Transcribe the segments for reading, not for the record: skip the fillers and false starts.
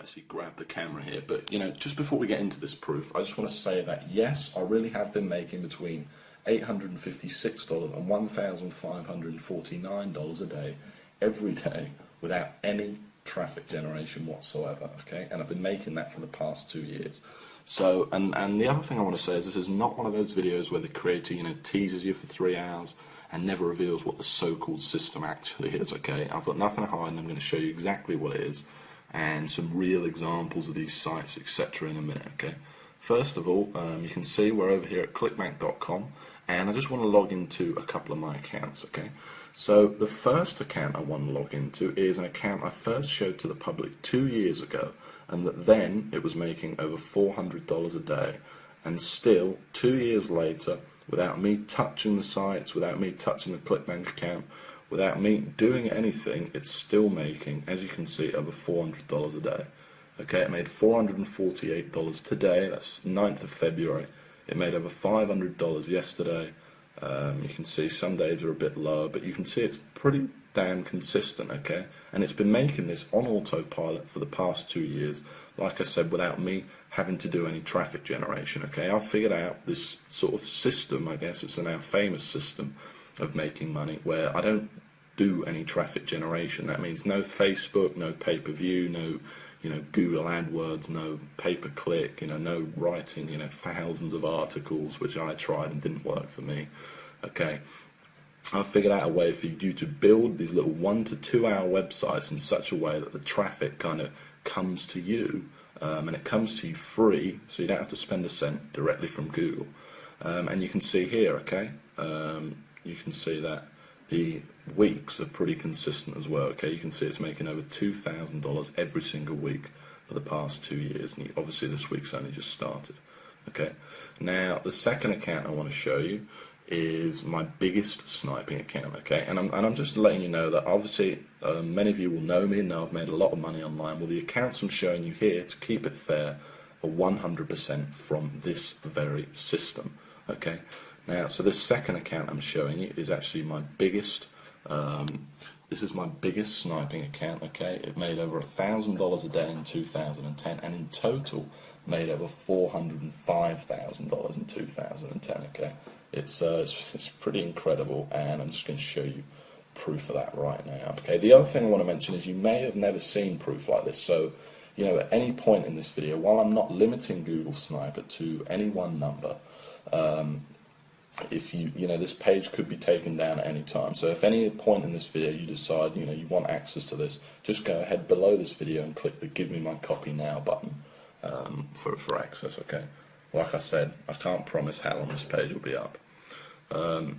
obviously grab the camera here, but just before we get into this proof, I just want to say that yes, I really have been making between $856 and $1,549 a day every day without any traffic generation whatsoever, okay? And I've been making that for the past 2 years. So, and the other thing I want to say is this is not one of those videos where the creator, teases you for 3 hours and never reveals what the so-called system actually is, okay? I've got nothing to hide, and I'm going to show you exactly what it is and some real examples of these sites, etc. in a minute, okay? First of all, you can see we're over here at clickbank.com, and I just want to log into a couple of my accounts, okay? So the first account I want to log into is an account I first showed to the public 2 years ago, and that then it was making over $400 a day, and still 2 years later, without me touching the sites, without me touching the ClickBank account, without me doing anything, it's still making, as you can see, over $400 a day. Okay, it made $448 today, that's 9th of February. It made over $500 yesterday. You can see some days are a bit lower, but you can see it's pretty damn consistent, okay? And it's been making this on autopilot for the past 2 years, like I said, without me having to do any traffic generation, okay? I've figured out this sort of system, I guess it's a now famous system of making money, where I don't do any traffic generation. That means no Facebook, no pay-per-view, no Google AdWords, no pay-per-click, no writing, thousands of articles, which I tried and didn't work for me. Okay, I've figured out a way for you to build these little 1 to 2 hour websites in such a way that the traffic kind of comes to you, and it comes to you free, so you don't have to spend a cent directly from Google. And you can see here, okay, you can see that the weeks are pretty consistent as well, okay? You can see it's making over $2,000 every single week for the past 2 years, and obviously this week's only just started, okay? Now, the second account I want to show you is my biggest sniping account, okay? And I'm just letting you know that obviously many of you will know me and know I've made a lot of money online. Well, the accounts I'm showing you here, to keep it fair, are 100% from this very system, okay? Now, so this second account I'm showing you is actually my biggest, this is my biggest sniping account, okay? It made over $1,000 a day in 2010, and in total made over $405,000 in 2010, okay? It's pretty incredible, and I'm just going to show you proof of that right now, okay? The other thing I want to mention is you may have never seen proof like this, so at any point in this video, while I'm not limiting Google Sniper to any one number, if this page could be taken down at any time. So if any point in this video you decide you want access to this, just go ahead below this video and click the Give Me My Copy Now button for access, okay? Like I said, I can't promise how long this page will be up.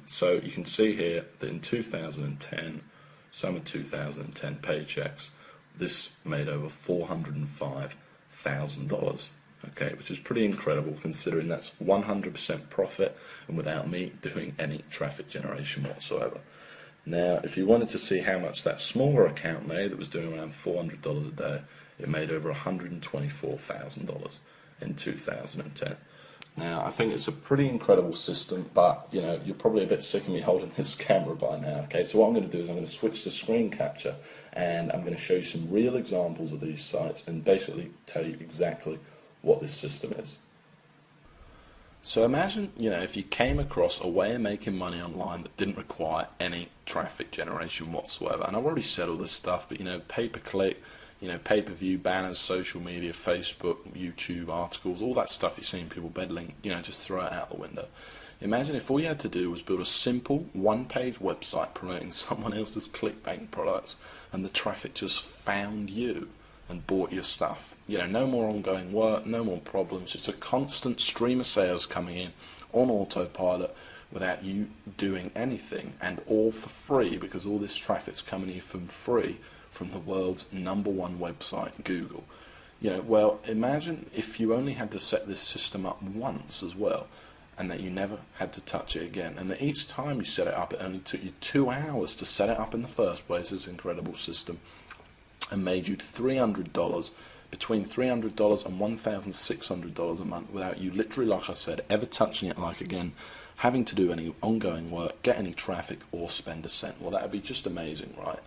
So you can see here that in 2010, summer 2010 paychecks, this made over $405,000. Okay, which is pretty incredible considering that's 100% profit and without me doing any traffic generation whatsoever. Now, if you wanted to see how much that smaller account made, that was doing around $400 a day, it made over $124,000 in 2010. Now, I think it's a pretty incredible system, but you're probably a bit sick of me holding this camera by now. Okay, so what I'm going to do is I'm going to switch to screen capture, and I'm going to show you some real examples of these sites and basically tell you exactly what this system is. So imagine, if you came across a way of making money online that didn't require any traffic generation whatsoever. And I've already said all this stuff, but pay-per-click, pay-per-view, banners, social media, Facebook, YouTube, articles, all that stuff you're seeing people peddling, just throw it out the window. Imagine if all you had to do was build a simple one-page website promoting someone else's ClickBank products, and the traffic just found you and bought your stuff. No more ongoing work, no more problems, just a constant stream of sales coming in on autopilot without you doing anything, and all for free, because all this traffic's coming in from free from the world's #1 website, Google. Well, imagine if you only had to set this system up once as well, and that you never had to touch it again, and that each time you set it up, it only took you 2 hours to set it up in the first place, this incredible system, and made you $300, between $300 and $1,600 a month without you literally, like I said, ever touching it, like again, having to do any ongoing work, get any traffic, or spend a cent. Well, that would be just amazing, right?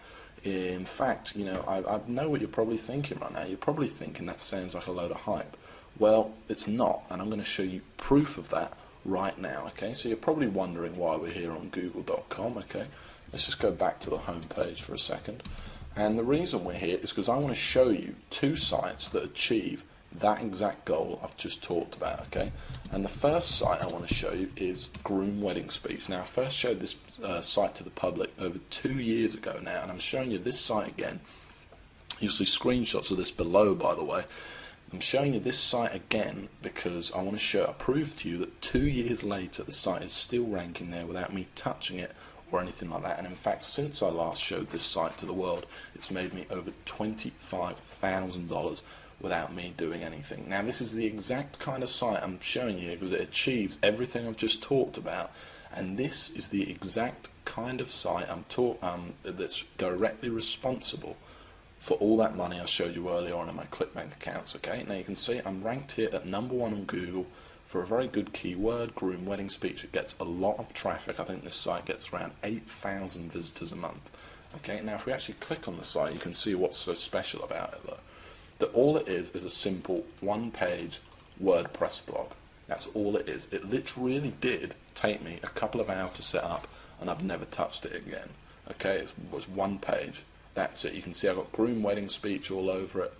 In fact, you know, I know what you're probably thinking right now. You're probably thinking that sounds like a load of hype. Well, it's not, and I'm going to show you proof of that right now, okay? So you're probably wondering why we're here on google.com, okay? Let's just go back to the home page for a second. And the reason we're here is because I want to show you two sites that achieve that exact goal I've just talked about, okay? And the first site I want to show you is Groom Wedding Speech. Now, I first showed this site to the public over 2 years ago now, and I'm showing you this site again. You'll see screenshots of this below, by the way. I'm showing you this site again because I want to prove to you that 2 years later the site is still ranking there without me touching it or anything like that. And in fact, since I last showed this site to the world, it's made me over $25,000 without me doing anything. Now, this is the exact kind of site I'm showing you because it achieves everything I've just talked about, and this is the exact kind of site that's directly responsible for all that money I showed you earlier on in my ClickBank accounts. Okay, now you can see I'm ranked here at #1 on Google for a very good keyword, Groom Wedding Speech. It gets a lot of traffic. I think this site gets around 8,000 visitors a month. Okay, now if we actually click on the site, you can see what's so special about it though. That all it is a simple one-page WordPress blog. That's all it is. It literally did take me a couple of hours to set up, and I've never touched it again. Okay, it was one page. That's it. You can see I've got Groom Wedding Speech all over it.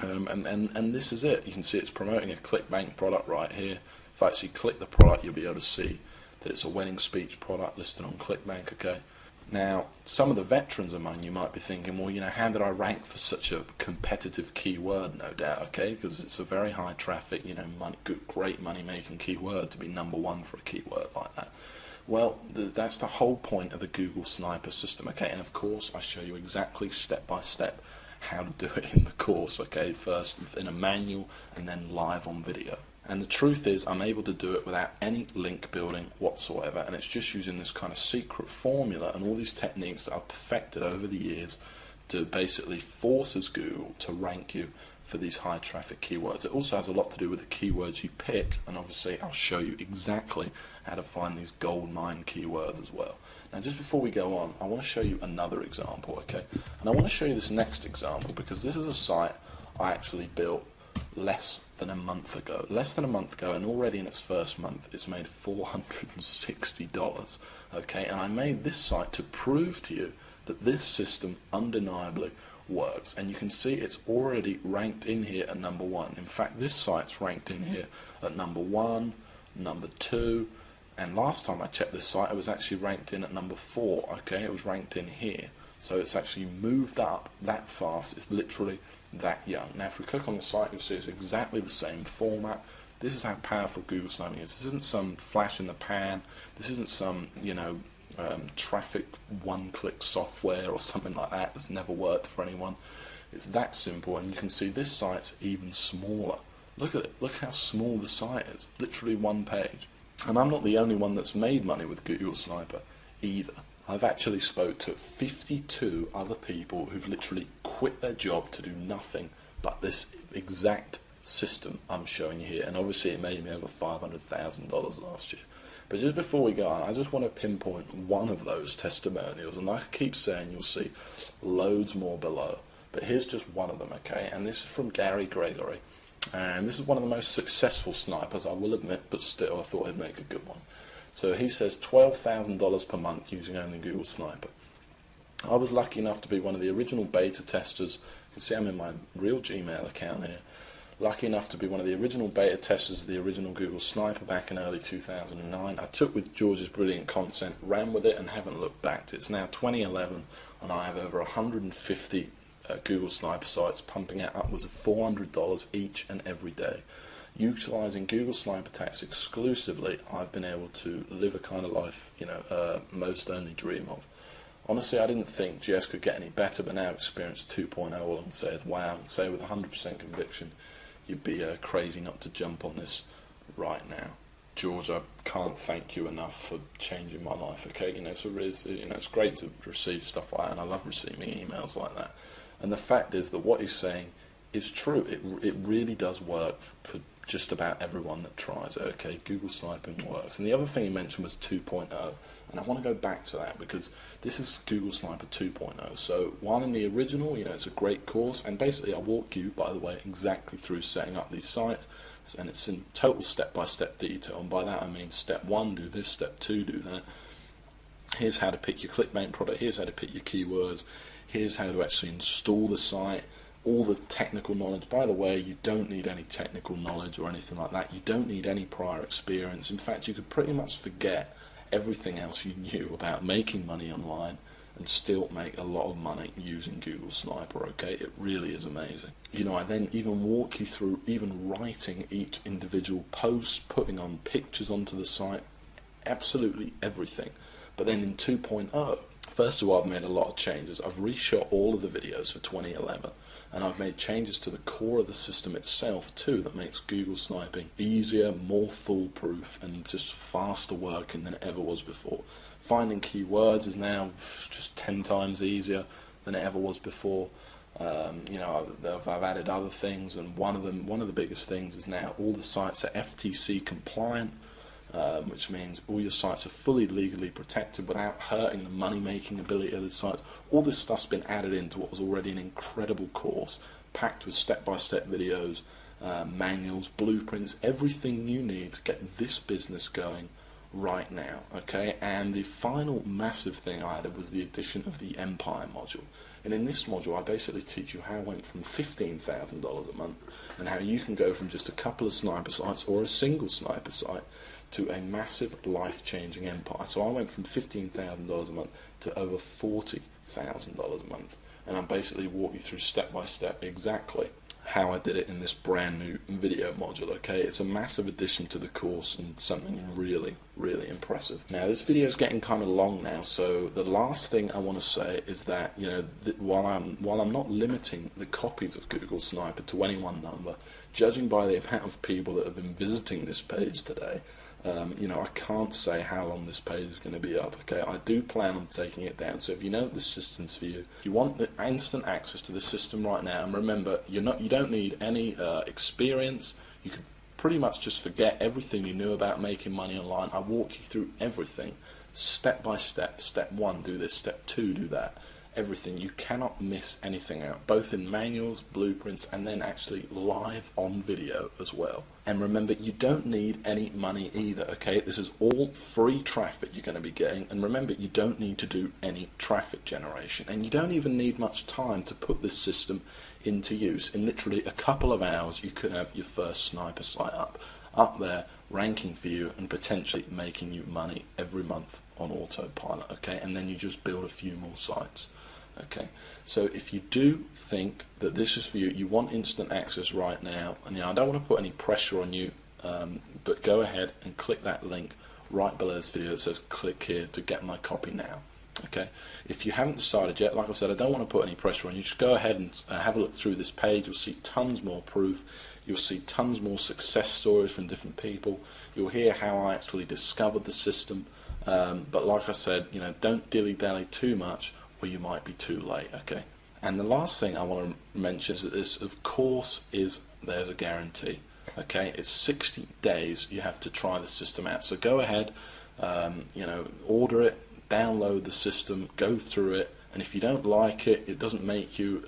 And this is it. You can see it's promoting a ClickBank product right here. If I actually click the product, you'll be able to see that it's a wedding speech product listed on ClickBank, okay? Now, some of the veterans among you might be thinking, well, you know, how did I rank for such a competitive keyword? No doubt, okay, because it's a very high traffic, you know, great money-making keyword to be #1 for a keyword like that. Well, that's the whole point of the Google Sniper system, okay, and of course I show you exactly step by step how to do it in the course, okay, first in a manual and then live on video. And the truth is, I'm able to do it without any link building whatsoever, and it's just using this kind of secret formula and all these techniques that I've perfected over the years to basically forces Google to rank you for these high traffic keywords. It also has a lot to do with the keywords you pick, and obviously I'll show you exactly how to find these gold mine keywords as well. Now, just before we go on, I want to show you another example, okay? And I want to show you this next example because this is a site I actually built less than a month ago, and already in its first month it's made $460, okay? And I made this site to prove to you that this system undeniably works, and you can see it's already ranked in here at #1. In fact, this site's ranked in here at #1, #2, and last time I checked this site it was actually ranked in at #4, okay? It was ranked in here, so it's actually moved up that fast. It's literally that young. Now, if we click on the site, you'll see it's exactly the same format. This is how powerful Google Sniping is. This isn't some flash in the pan. This isn't some, you know, traffic one-click software or something like that that's never worked for anyone. It's that simple, and you can see this site's even smaller. Look at it. Look how small the site is. Literally one page. And I'm not the only one that's made money with Google Sniper either. I've actually spoke to 52 other people who've literally quit their job to do nothing but this exact system I'm showing you here, and obviously it made me over $500,000 last year. But just before we go on, I just want to pinpoint one of those testimonials, and like I keep saying, you'll see loads more below, but here's just one of them, okay? And this is from Gary Gregory, and this is one of the most successful snipers, I will admit, but still I thought I'd make a good one. So he says $12,000 per month using only Google Sniper. I was lucky enough to be one of the original beta testers. You can see I'm in my real Gmail account here. Lucky enough to be one of the original beta testers of the original Google Sniper back in early 2009. I took with George's brilliant content, ran with it, and haven't looked back. It's now 2011, and I have over 150 Google Sniper sites pumping out upwards of $400 each and every day. Utilising Google Sniper attacks exclusively, I've been able to live a kind of life, you know, most only dream of. Honestly, I didn't think GS could get any better, but now Experience 2.0 all I can say is wow, and say with 100% conviction, you'd be crazy not to jump on this right now. George, I can't thank you enough for changing my life, okay? You know, so it's great to receive stuff like that, and I love receiving emails like that. And the fact is that what he's saying is true. It really does work for just about everyone that tries it. Okay, Google sniping works. And the other thing he mentioned was 2.0, and I want to go back to that because this is Google Sniper 2.0. So while in the original, it's a great course, and basically I walk you, by the way, exactly through setting up these sites, and it's in total step-by-step detail. And by that I mean step 1, do this, step 2, do that. Here's how to pick your clickbait product, here's how to pick your keywords, here's how to actually install the site, all the technical knowledge. By the way, you don't need any technical knowledge or anything like that. You don't need any prior experience. In fact, you could pretty much forget everything else you knew about making money online and still make a lot of money using Google Sniper, okay? It really is amazing. I then even walk you through even writing each individual post, putting on pictures onto the site, absolutely everything. But then in 2.0, first of all, I've made a lot of changes. I've reshot all of the videos for 2011. And I've made changes to the core of the system itself too that makes Google sniping easier, more foolproof, and just faster working than it ever was before. Finding keywords is now just 10 times easier than it ever was before. I've added other things, and one of the biggest things is now all the sites are FTC compliant, which means all your sites are fully legally protected without hurting the money-making ability of the site. All this stuff's been added into what was already an incredible course, packed with step-by-step videos, manuals, blueprints, everything you need to get this business going right now, okay? And the final massive thing I added was the addition of the Empire module. And in this module, I basically teach you how I went from $15,000 a month and how you can go from just a couple of sniper sites or a single sniper site to a massive life-changing empire. So I went from $15,000 a month to over $40,000 a month. And I'm basically walking you through step by step exactly how I did it in this brand new video module, okay? It's a massive addition to the course and something really, really impressive. Now, this video is getting kind of long now, so the last thing I want to say is that, while I'm not limiting the copies of Google Sniper to any one number, judging by the amount of people that have been visiting this page today, I can't say how long this page is going to be up, okay? I do plan on taking it down, so if you know the system's for you, you want the instant access to the system right now, and remember, you don't need any experience. You could pretty much just forget everything you knew about making money online. I walk you through everything, step by step. Step 1, do this. Step 2, do that. Everything. You cannot miss anything out, both in manuals, blueprints, and then actually live on video as well. And remember, you don't need any money either, okay? This is all free traffic you're going to be getting, and remember, you don't need to do any traffic generation, and you don't even need much time to put this system into use. In literally a couple of hours, you could have your first sniper site up there, ranking for you, and potentially making you money every month on Autopilot, okay? And then you just build a few more sites. Okay, so if you do think that this is for you, you want instant access right now, and I don't want to put any pressure on you, but go ahead and click that link right below this video that says click here to get my copy now. Okay, if you haven't decided yet, like I said, I don't want to put any pressure on you. Just go ahead and have a look through this page. You'll see tons more proof. You'll see tons more success stories from different people. You'll hear how I actually discovered the system. But like I said, don't dilly-dally too much, or you might be too late, okay? And the last thing I want to mention is that this, of course, there's a guarantee, okay? It's 60 days you have to try the system out. So go ahead, order it, download the system, go through it, and if you don't like it, it doesn't make you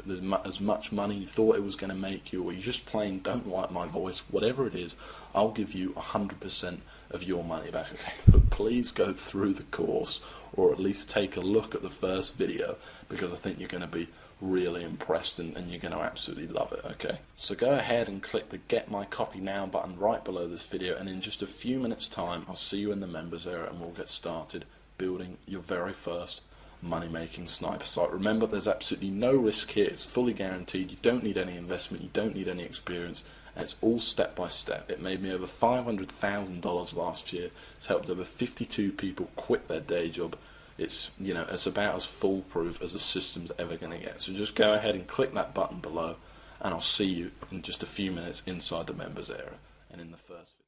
as much money you thought it was going to make you, or you just plain don't like my voice, whatever it is, I'll give you 100% of your money back, okay? But please go through the course, or at least take a look at the first video, because I think you're going to be really impressed and you're going to absolutely love it, okay? So go ahead and click the Get My Copy Now button right below this video, and in just a few minutes time I'll see you in the members area and we'll get started building your very first money-making sniper site. Remember, there's absolutely no risk here. It's fully guaranteed. You don't need any investment, you don't need any experience, and it's all step by step. It made me over $500,000 last year. It's helped over 52 people quit their day job. It's it's about as foolproof as a system's ever going to get. So just go ahead and click that button below, and I'll see you in just a few minutes inside the members area and in the first video.